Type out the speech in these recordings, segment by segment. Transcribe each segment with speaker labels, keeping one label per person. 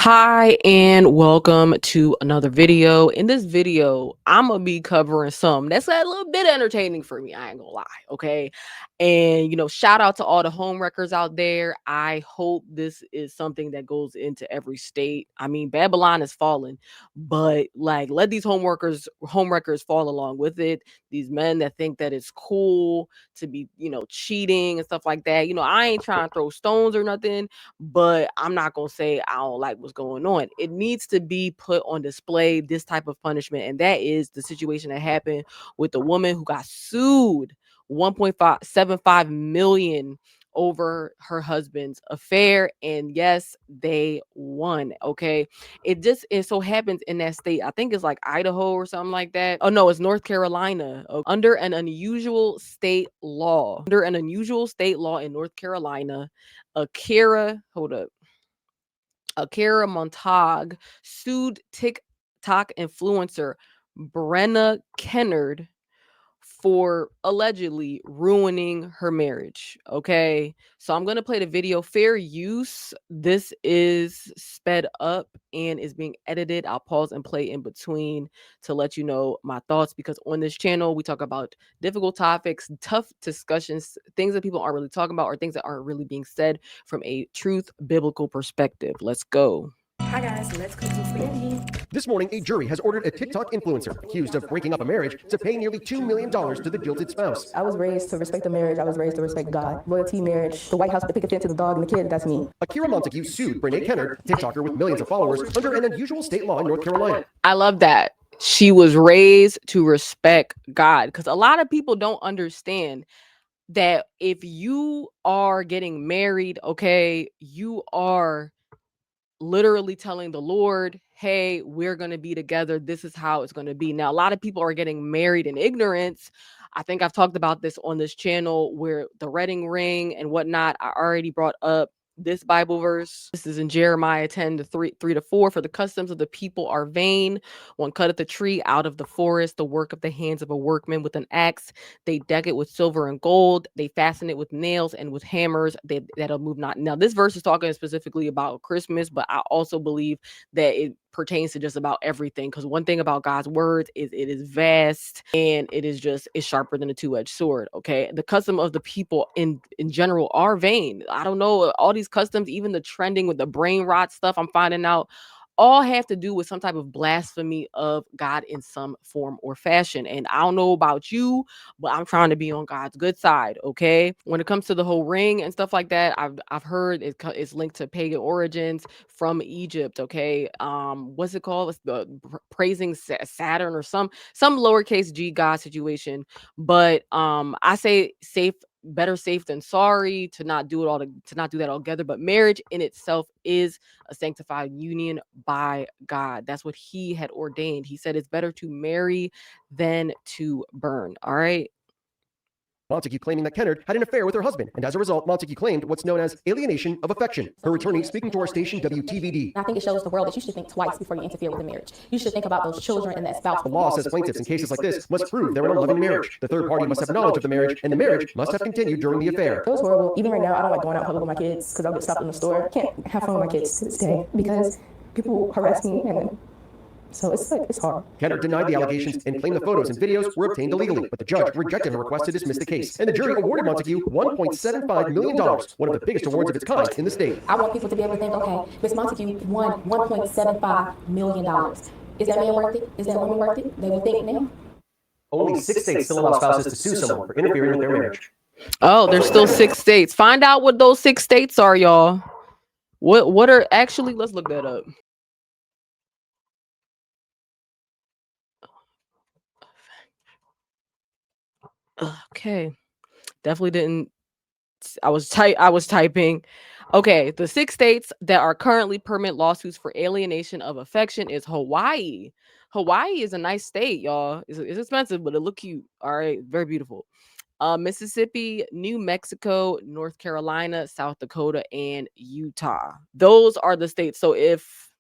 Speaker 1: Hi and welcome to another video. In this video, I'm gonna be covering some that's a little bit entertaining for me. I ain't gonna lie, okay? And shout out to all the home wreckers out there. I hope this is something that goes into every state. I mean, Babylon is falling, but like let these home wreckers fall along with it. These men that think that it's cool to be, cheating and stuff like that. I ain't trying to throw stones or nothing, but I'm not going to say I don't like what's going on. It needs to be put on display, this type of punishment. And that is the situation that happened with the woman who got sued 1.575 million over her husband's affair. And yes, they won. Okay. It so happens in that state. I think it's like Idaho or something like that. Oh no, it's North Carolina. Under an unusual state law. Under an unusual state law in North Carolina, hold up. Akira Montag sued TikTok influencer Brenna Kennard for allegedly ruining her marriage. Okay. So I'm going to play the video. Fair use. This is sped up and is being edited. I'll pause and play in between to let you know my thoughts, because on this channel, we talk about difficult topics, tough discussions, things that people aren't really talking about, or things that aren't really being said from a truth biblical perspective. Let's go.
Speaker 2: Hi guys, let's cook some spaghetti.
Speaker 3: This morning, a jury has ordered a TikTok influencer accused of breaking up a marriage to pay nearly $2 million to the jilted spouse.
Speaker 2: I was raised to respect the marriage. I was raised to respect God. Loyalty, marriage, the White House, the picket fence, the dog, and the kid, that's me.
Speaker 3: Akira Montague sued Brene Kennard, TikToker with millions of followers, under an unusual state law in North Carolina.
Speaker 1: I love that. She was raised to respect God, because a lot of people don't understand that if you are getting married, okay, you are literally telling the Lord, hey, we're going to be together. This is how it's going to be. Now, a lot of people are getting married in ignorance. I think I've talked about this on this channel, where the wedding ring and whatnot, I already brought up this Bible verse. This is in Jeremiah 10:3-4. For the customs of the people are vain. One cutteth the tree out of the forest, the work of the hands of a workman with an axe. They deck it with silver and gold. They fasten it with nails and with hammers that'll move not. Now, this verse is talking specifically about Christmas, but I also believe that it pertains to just about everything, because one thing about God's word is it is vast, and it's sharper than a two-edged sword. Okay, the custom of the people in general are vain. I don't know, all these customs, even the trending with the brain rot stuff, I'm finding out all have to do with some type of blasphemy of God in some form or fashion. And I don't know about you, but I'm trying to be on God's good side. Okay, when it comes to the whole ring and stuff like that, I've heard it's linked to pagan origins from Egypt. Okay, what's it called? It's the praising Saturn or some lowercase g god situation. But I say better safe than sorry, to not do that altogether. But marriage in itself is a sanctified union by God. That's what he had ordained. He said it's better to marry than to burn. All right.
Speaker 3: Montague claiming that Kennard had an affair with her husband, and as a result, Montague claimed what's known as alienation of affection. Her attorney speaking to our station WTVD.
Speaker 2: I think it shows the world that you should think twice before you interfere with a marriage. You should think about those children and that spouse.
Speaker 3: The law says plaintiffs in cases like this must prove they're in a loving marriage. The third party must have knowledge of the marriage, and the marriage must have continued during the affair.
Speaker 2: It was horrible. Even right now, I don't like going out public with my kids because I'll get stopped in the store. I can't have fun with my kids to this day because people harass me, and so it's hard.
Speaker 3: Kennard denied the allegations and claimed the photos and videos were obtained illegally, but the judge rejected her request to dismiss the case, and the jury awarded Montague $1.75 million, one of the biggest awards of its kind in the state.
Speaker 2: I want people to be able to think, okay, Miss Montague won $1.75 million. Is that man worth it? Is that woman worth it? They would think now.
Speaker 3: Only 6 states still allow spouses to sue someone for interfering with their marriage.
Speaker 1: Oh, there's still 6 states. Find out what those 6 states are, y'all. What are actually, let's look that up. Okay. Definitely didn't. I was typing. Okay, the 6 states that are currently permit lawsuits for alienation of affection is Hawaii. Hawaii is a nice state, y'all. It's expensive, but it look cute. All right, very beautiful. Mississippi, New Mexico, North Carolina, South Dakota, and Utah. Those are the states. So if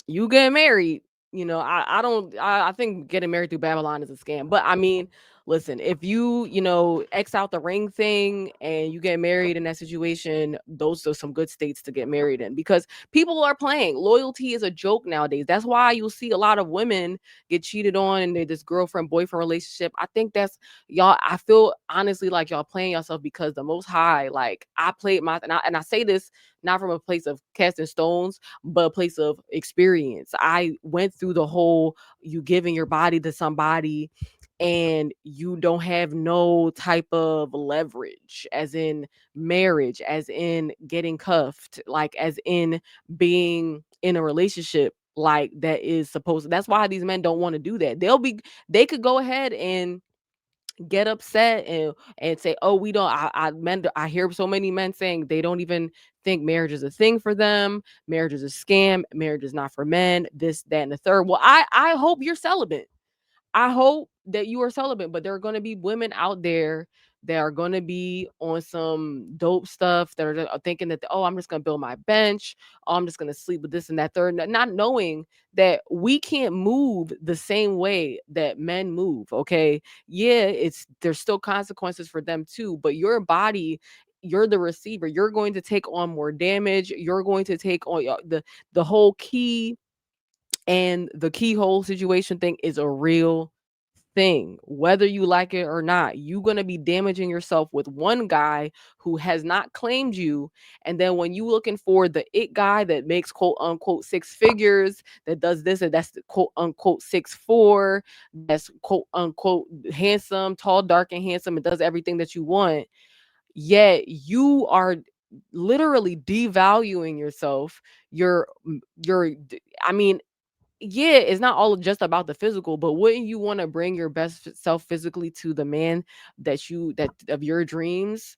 Speaker 1: you get married, I think getting married through Babylon is a scam. But I mean, listen, if you X out the ring thing and you get married in that situation, those are some good states to get married in, because people are playing. Loyalty is a joke nowadays. That's why you'll see a lot of women get cheated on in this girlfriend boyfriend relationship. I think that's y'all. I feel honestly like y'all playing yourself, because the Most High, like, I played my, and I say this not from a place of casting stones, but a place of experience. I went through the whole, you giving your body to somebody and you don't have no type of leverage, as in marriage, as in getting cuffed, like as in being in a relationship like that is supposed. That's why these men don't want to do that. They could go ahead and get upset and say, oh, we don't. I hear so many men saying they don't even think marriage is a thing for them. Marriage is a scam. Marriage is not for men. This, that, and the third. Well, I hope you're celibate. I hope that you are celibate, but there are going to be women out there that are going to be on some dope stuff, that are thinking that, oh, I'm just going to build my bench. Oh, I'm just going to sleep with this and that third, not knowing that we can't move the same way that men move. Okay. Yeah, there's still consequences for them too, but your body, you're the receiver. You're going to take on more damage. You're going to take on the whole key, and the keyhole situation thing is a real thing. Whether you like it or not, you're going to be damaging yourself with one guy who has not claimed you. And then when you looking for the it guy that makes quote unquote six figures, that does this and that's the quote unquote 6'4", that's quote unquote handsome, tall, dark, and handsome, and does everything that you want, yet you are literally devaluing yourself. I mean, yeah, it's not all just about the physical, but wouldn't you want to bring your best self physically to the man that of your dreams?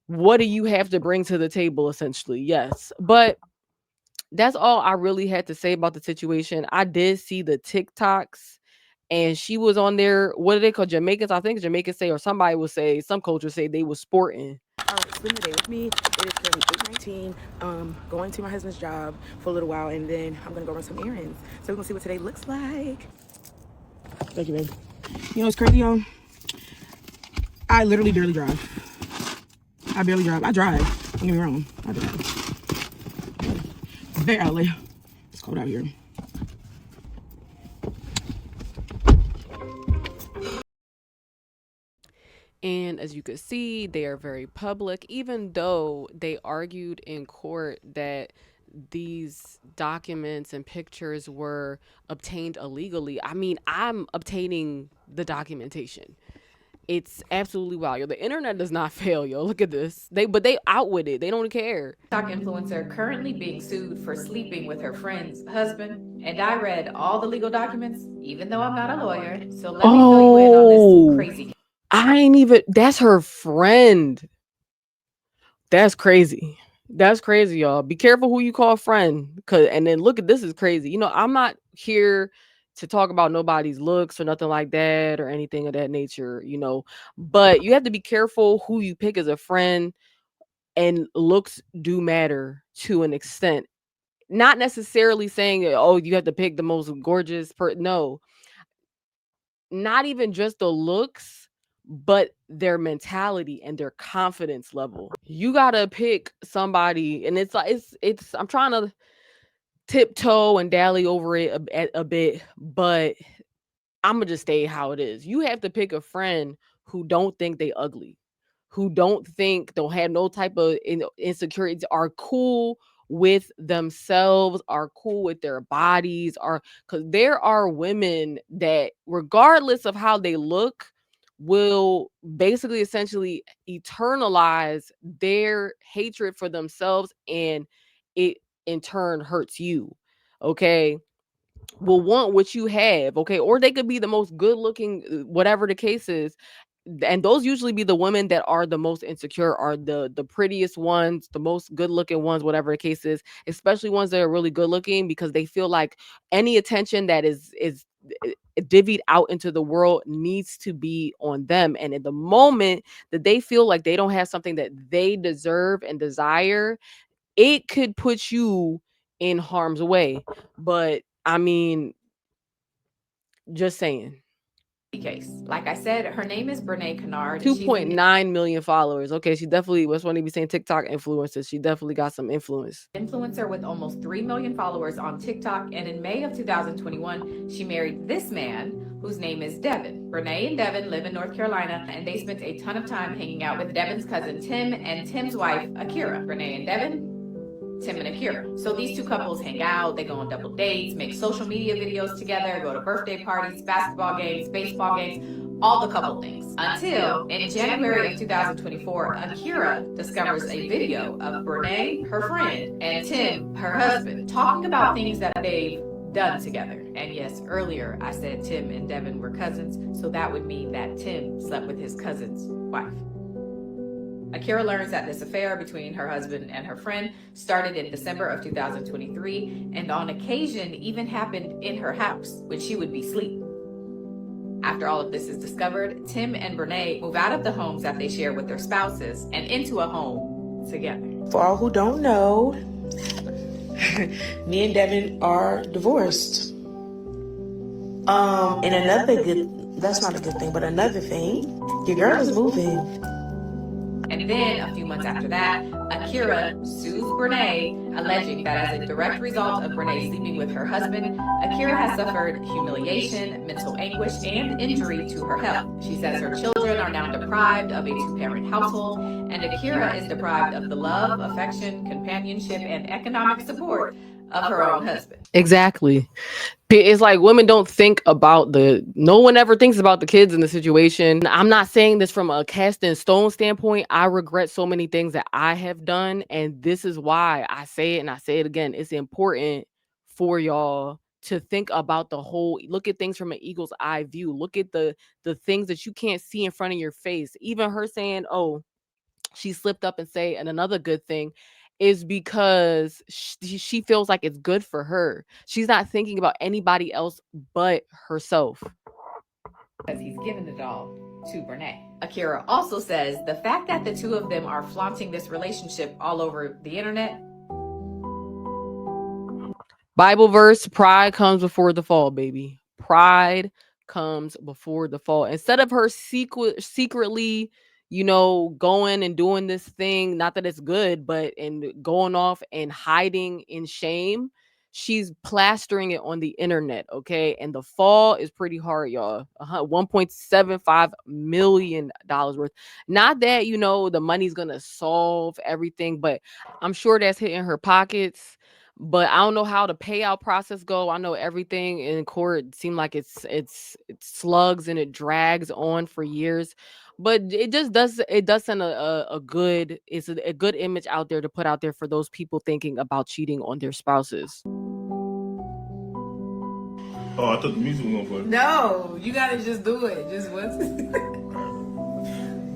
Speaker 1: What do you have to bring to the table, essentially? Yes. But that's all I really had to say about the situation. I did see the TikToks, and she was on there. What do they call Jamaicans? I think Jamaicans say, or somebody will say, some cultures say they was sporting.
Speaker 2: All right, spend the day with me. It is currently 8:19. Going to my husband's job for a little while, and then I'm gonna go run some errands. So we're gonna see what today looks like. Thank you, babe. You know what's crazy, y'all? I literally barely drive. I barely drive. I drive. Don't get me wrong. I drive. Barely. It's cold out here.
Speaker 1: And as you could see, they are very public, even though they argued in court that these documents and pictures were obtained illegally. I mean, I'm obtaining the documentation. It's absolutely wild. Yo, the internet does not fail, yo. Look at this. They out with it. They don't care.
Speaker 4: TikTok influencer currently being sued for sleeping with her friend's husband. And I read all the legal documents, even though I'm not a lawyer. So let me fill you in on this crazy.
Speaker 1: I ain't even, that's her friend. That's crazy. That's crazy, y'all. Be careful who you call friend. And then look at this, is crazy. I'm not here to talk about nobody's looks or nothing like that or anything of that nature. But you have to be careful who you pick as a friend, and looks do matter to an extent. Not necessarily saying, oh, you have to pick the most gorgeous no. Not even just the looks, but their mentality and their confidence level. You gotta pick somebody, and it's like it's I'm trying to tiptoe and dally over it a bit, but I'm gonna just stay how it is. You have to pick a friend who don't think they ugly, who don't have no type of insecurities, are cool with themselves, are cool with their bodies, are, because there are women that, regardless of how they look, will basically essentially eternalize their hatred for themselves, and it in turn hurts you. Okay, will want what you have, okay? Or they could be the most good looking, whatever the case is. And those usually be the women that are the most insecure, are the prettiest ones, the most good looking ones, whatever the case is, especially ones that are really good looking, because they feel like any attention that is divvied out into the world needs to be on them. And in the moment that they feel like they don't have something that they deserve and desire, it could put you in harm's way. But I mean, just saying.
Speaker 4: case. Like I said, her name is Brene Kennard.
Speaker 1: 2.9 million followers. Okay, she definitely was one to be saying TikTok influencers. She definitely got some influence.
Speaker 4: Influencer with almost 3 million followers on TikTok, and in May of 2021, she married this man whose name is Devin. Brene and Devin live in North Carolina, and they spent a ton of time hanging out with Devin's cousin Tim and Tim's wife Akira. Brene and Devin, Tim and Akira. So these two couples hang out, they go on double dates, make social media videos together, go to birthday parties, basketball games, baseball games, all the couple things. Until in January of 2024, Akira discovers a video of Brene, her friend, and Tim, her husband, talking about things that they've done together. And yes, earlier I said Tim and Devin were cousins, so that would mean that Tim slept with his cousin's wife. Akira learns that this affair between her husband and her friend started in December of 2023, and on occasion even happened in her house when she would be asleep. After all of this is discovered, Tim and Brene move out of the homes that they share with their spouses and into a home together.
Speaker 2: For all who don't know, me and Devin are divorced. And another good, that's not a good thing, but another thing, your girl is moving.
Speaker 4: And then, a few months after that, Akira sues Brene, alleging that as a direct result of Brene sleeping with her husband, Akira has suffered humiliation, mental anguish, and injury to her health. She says her children are now deprived of a two-parent household, and Akira is deprived of the love, affection, companionship, and economic support of her own husband.
Speaker 1: Exactly. It's like women don't think about no one ever thinks about the kids in the situation. I'm not saying this from a cast in stone standpoint. I regret so many things that I have done. And this is why I say it and I say it again. It's important for y'all to think about look at things from an eagle's eye view. Look at the things that you can't see in front of your face. Even her saying, oh, she slipped up and say, and another good thing is because she feels like it's good for her. She's not thinking about anybody else but herself.
Speaker 4: Because he's given it all to Brene. Akira also says the fact that the two of them are flaunting this relationship all over the internet.
Speaker 1: Bible verse, pride comes before the fall, baby. Pride comes before the fall. Instead of her secretly going and doing this thing, not that it's good, but and going off and hiding in shame, she's plastering it on the internet, okay? And the fall is pretty hard, y'all. $1.75 million worth. Not that, the money's gonna solve everything, but I'm sure that's hitting her pockets. But I don't know how the payout process go. I know everything in court seemed like it's slugs and it drags on for years. But it does send a good a good image out there to put out there for those people thinking about cheating on their spouses.
Speaker 5: Oh, I thought the music was gonna play.
Speaker 4: No, you gotta just do it. Just once.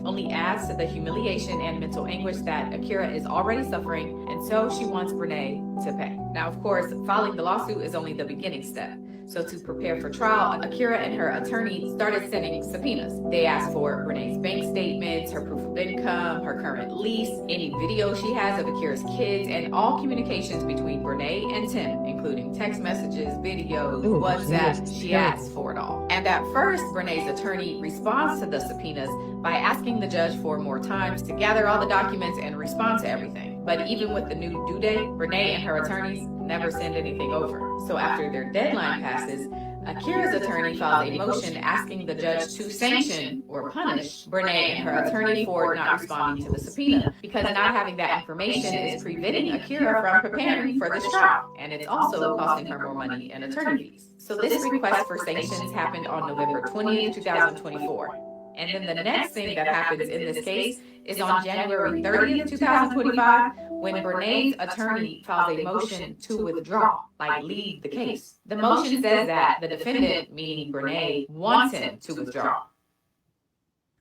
Speaker 4: Only adds to the humiliation and mental anguish that Akira is already suffering, and so she wants Brene to pay. Now, of course, filing the lawsuit is only the beginning step. So to prepare for trial, Akira and her attorney started sending subpoenas. They asked for Brene's bank statements, her proof of income, her current lease, any video she has of Akira's kids, and all communications between Brene and Tim, including text messages, videos, WhatsApp. She asked for it all. And at first, Brene's attorney responds to the subpoenas by asking the judge for more time to gather all the documents and respond to everything. But even with the new due date, Brene and her attorneys never send anything over. So after their deadline passes, Akira's attorney filed a motion asking the judge to sanction or punish Brene and her attorney for not responding to the subpoena, because not having that information is preventing Akira from preparing for this trial, and it's also costing her more money and attorney fees. So this request for sanctions happened on November 20th, 2024. And then the next thing that happens in this case is on January 30th, 2025, when Brene's attorney files a motion to withdraw, like leave the case. The motion says that the defendant, meaning Brene, wants him to withdraw.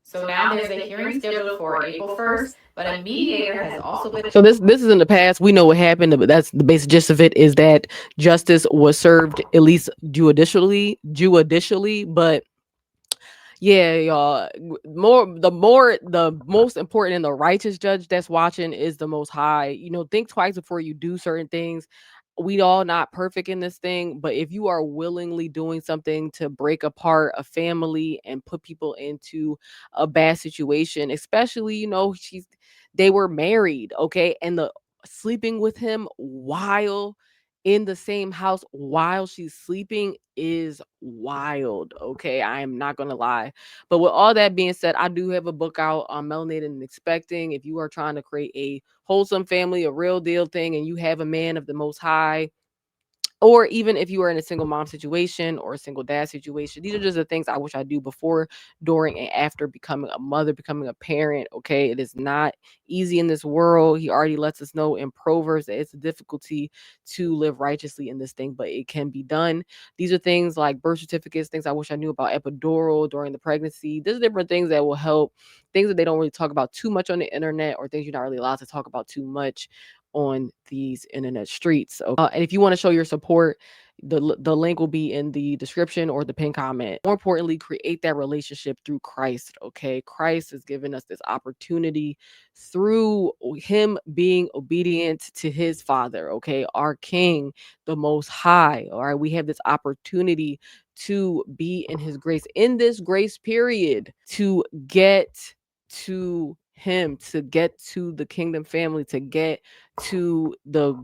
Speaker 4: So now there's a hearing scheduled for April 1st, but a mediator has also been...
Speaker 1: So this is in the past. We know what happened, but that's the basic gist of it, is that justice was served, at least judicially, but yeah, y'all. The most important and the righteous judge that's watching is the Most High. Think twice before you do certain things. we all not perfect in this thing, but if you are willingly doing something to break apart a family and put people into a bad situation, especially, they were married, okay, and the sleeping with him while in the same house while she's sleeping is wild, okay? I am not gonna lie. But with all that being said, I do have a book out on melanated and expecting. If you are trying to create a wholesome family, a real deal thing, and you have a man of the most high, or even if you are in a single mom situation or a single dad situation, these are just the things I wish I do before, during, and after becoming a mother, becoming a parent. Okay, it is not easy in this world. He already lets us know in Proverbs that it's a difficulty to live righteously in this thing, but it can be done. These are things like birth certificates, things I wish I knew about epidural during the pregnancy. There's different things that will help, things that they don't really talk about too much on the internet, or things you're not really allowed to talk about too much on these internet streets. And if you want to show your support, the link will be in the description or the pinned comment. More importantly, create that relationship through Christ. Okay, Christ has given us this opportunity through him being obedient to his Father. Okay, our King, the Most High. All right, we have this opportunity to be in his grace in this grace period, to get to him, to get to the kingdom family, to get to the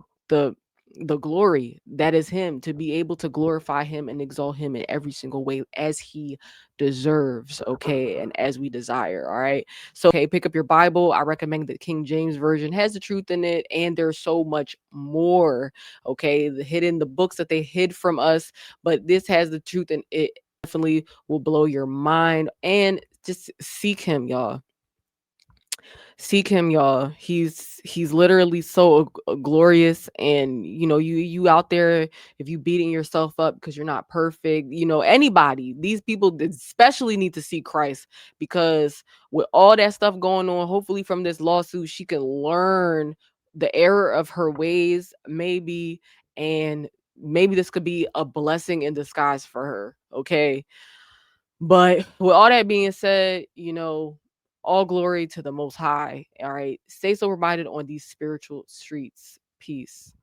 Speaker 1: the glory that is him, to be able to glorify him and exalt him in every single way as he deserves, okay, and as we desire. All right, so okay, pick up your Bible. I recommend the King James version, has the truth in it, and there's so much more. Okay, the books that they hid from us, but this has the truth, and it definitely will blow your mind. And just seek him, y'all. Seek him, y'all. He's literally so glorious. And you out there, if you beating yourself up because you're not perfect, anybody, these people especially need to see Christ, because with all that stuff going on, hopefully from this lawsuit she can learn the error of her ways, maybe, and maybe this could be a blessing in disguise for her. Okay, but with all that being said, all glory to the Most High. All right. Stay sober minded on these spiritual streets. Peace.